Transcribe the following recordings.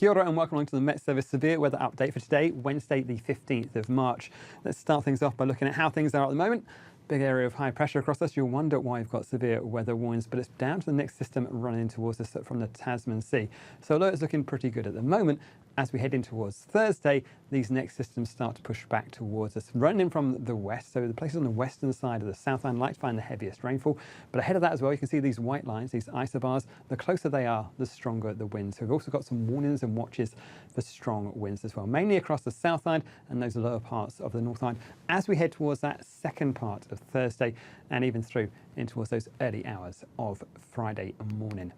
Kia ora and welcome along to the Met Service Severe Weather Update for today, Wednesday the 15th of March. Let's start things off by looking at how things are at the moment. Big area of high pressure across us. You'll wonder why we've got severe weather warnings, but it's down to the next system running towards us from the Tasman Sea. So although it's looking pretty good at the moment, as we head in towards Thursday, these next systems start to push back towards us, running in from the west. So the places on the western side of the Southland like to find the heaviest rainfall. But ahead of that as well, you can see these white lines, these isobars. The closer they are, the stronger the winds. So we've also got some warnings and watches for strong winds as well, mainly across the Southland and those lower parts of the Northland as we head towards that second part of Thursday and even through in towards those early hours of Friday morning.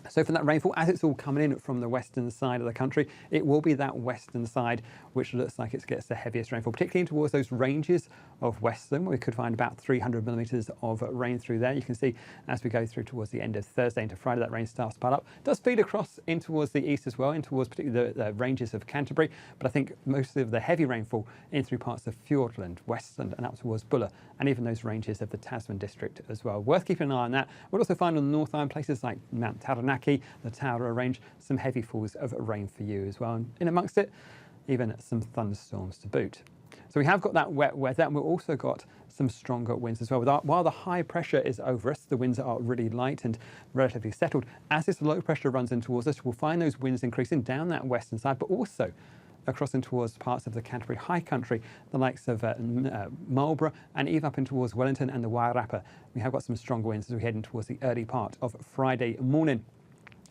So from that rainfall, as it's all coming in from the western side of the country, it will be that western side which looks like it gets the heaviest rainfall, particularly in towards those ranges of Western, where we could find about 300 millimetres of rain through there. You can see as we go through towards the end of Thursday into Friday, that rain starts to pile up. It does feed across in towards the east as well, in towards particularly the ranges of Canterbury, but I think most of the heavy rainfall in through parts of Fiordland, Westland and up towards Buller, and even those ranges of the Tasman district as well. Worth keeping an eye on that. We'll also find on the North Island places like Mount Taranaki, the Taura Range, some heavy falls of rain for you as well. And in amongst it, even some thunderstorms to boot. So we have got that wet weather, and we've also got some stronger winds as well. While the high pressure is over us, the winds are really light and relatively settled. As this low pressure runs in towards us, we'll find those winds increasing down that western side, but also across in towards parts of the Canterbury High Country, the likes of Marlborough, and even up in towards Wellington and the Wairarapa. We have got some stronger winds as we head in towards the early part of Friday morning.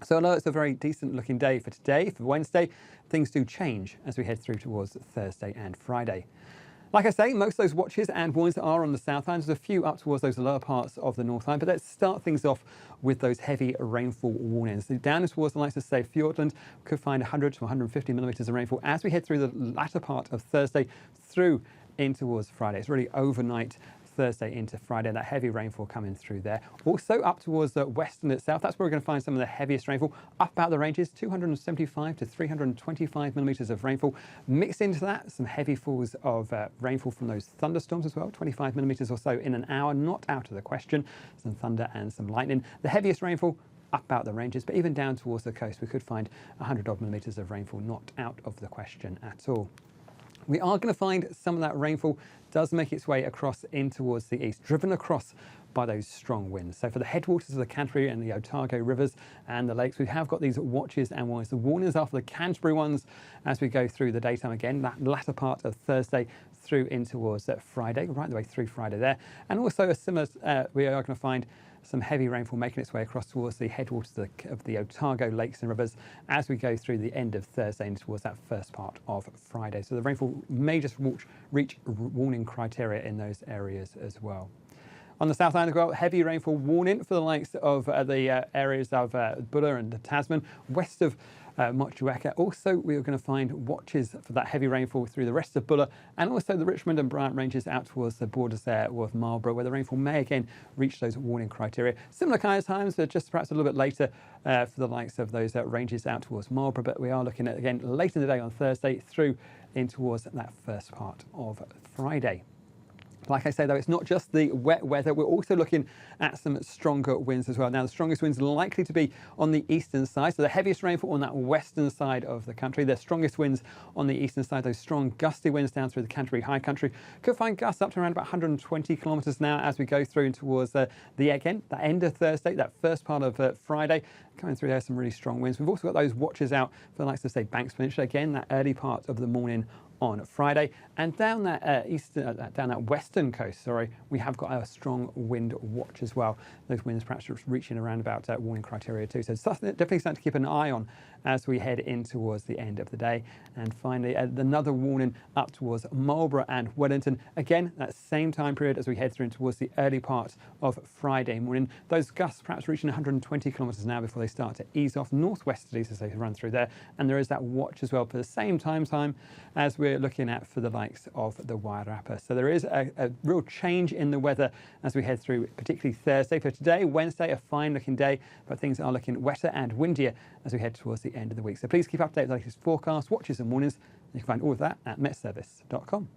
So although it's a very decent looking day for today, for Wednesday, things do change as we head through towards Thursday and Friday. Like I say, most of those watches and warnings are on the Southland. There's a few up towards those lower parts of the Northland, but let's start things off with those heavy rainfall warnings. Down towards the likes of, say, Fiordland, we could find 100 to 150 millimetres of rainfall as we head through the latter part of Thursday through in towards Friday. It's really overnight Thursday into Friday, that heavy rainfall coming through there. Also up towards the Western itself, that's where we're going to find some of the heaviest rainfall. Up about the ranges, 275 to 325 millimetres of rainfall. Mixed into that, some heavy falls of rainfall from those thunderstorms as well, 25 millimetres or so in an hour, not out of the question. Some thunder and some lightning. The heaviest rainfall up about the ranges, but even down towards the coast, we could find 100 odd millimetres of rainfall, not out of the question at all. We are going to find some of that rainfall does make its way across in towards the east, driven across by those strong winds. So for the headwaters of the Canterbury and the Otago rivers and the lakes, we have got these watches and warnings. The warnings are for the Canterbury ones as we go through the daytime again, that latter part of Thursday through in towards Friday, right the way through Friday there. And also a similar, we are going to find some heavy rainfall making its way across towards the headwaters of the Otago lakes and rivers as we go through the end of Thursday and towards that first part of Friday. So the rainfall may just reach warning criteria in those areas as well. On the Southland as well, heavy rainfall warning for the likes of the areas of Buller and the Tasman, west of Motueka. Also, we are going to find watches for that heavy rainfall through the rest of Buller and also the Richmond and Bryant ranges out towards the borders there with Marlborough, where the rainfall may again reach those warning criteria. Similar kind of times, but just perhaps a little bit later for the likes of those ranges out towards Marlborough. But we are looking at, again, late in the day on Thursday through in towards that first part of Friday. Like I say, though, it's not just the wet weather. We're also looking at some stronger winds as well. Now, the strongest winds are likely to be on the eastern side. So the heaviest rainfall on that western side of the country. The strongest winds on the eastern side, those strong gusty winds down through the Canterbury High Country. Could find gusts up to around about 120 kilometres an hour as we go through towards that end of Thursday, that first part of Friday. Coming through there, some really strong winds. We've also got those watches out for the likes of, say, Banks Peninsula. Again, that early part of the morning on Friday, and down that down that western coast, we have got a strong wind watch as well. Those winds perhaps reaching around about warning criteria too. So definitely something to keep an eye on as we head in towards the end of the day. And finally, another warning up towards Marlborough and Wellington. Again, that same time period as we head through towards the early part of Friday morning. Those gusts perhaps reaching 120 kilometres an hour before they start to ease off northwesterlies as they run through there. And there is that watch as well for the same time as we're looking at for the likes of the Wairarapa. So there is a real change in the weather as we head through, particularly Thursday. For today, Wednesday, a fine looking day, but things are looking wetter and windier as we head towards the end of the week. So please keep up to date with the latest forecasts, watches and warnings. You can find all of that at metservice.com.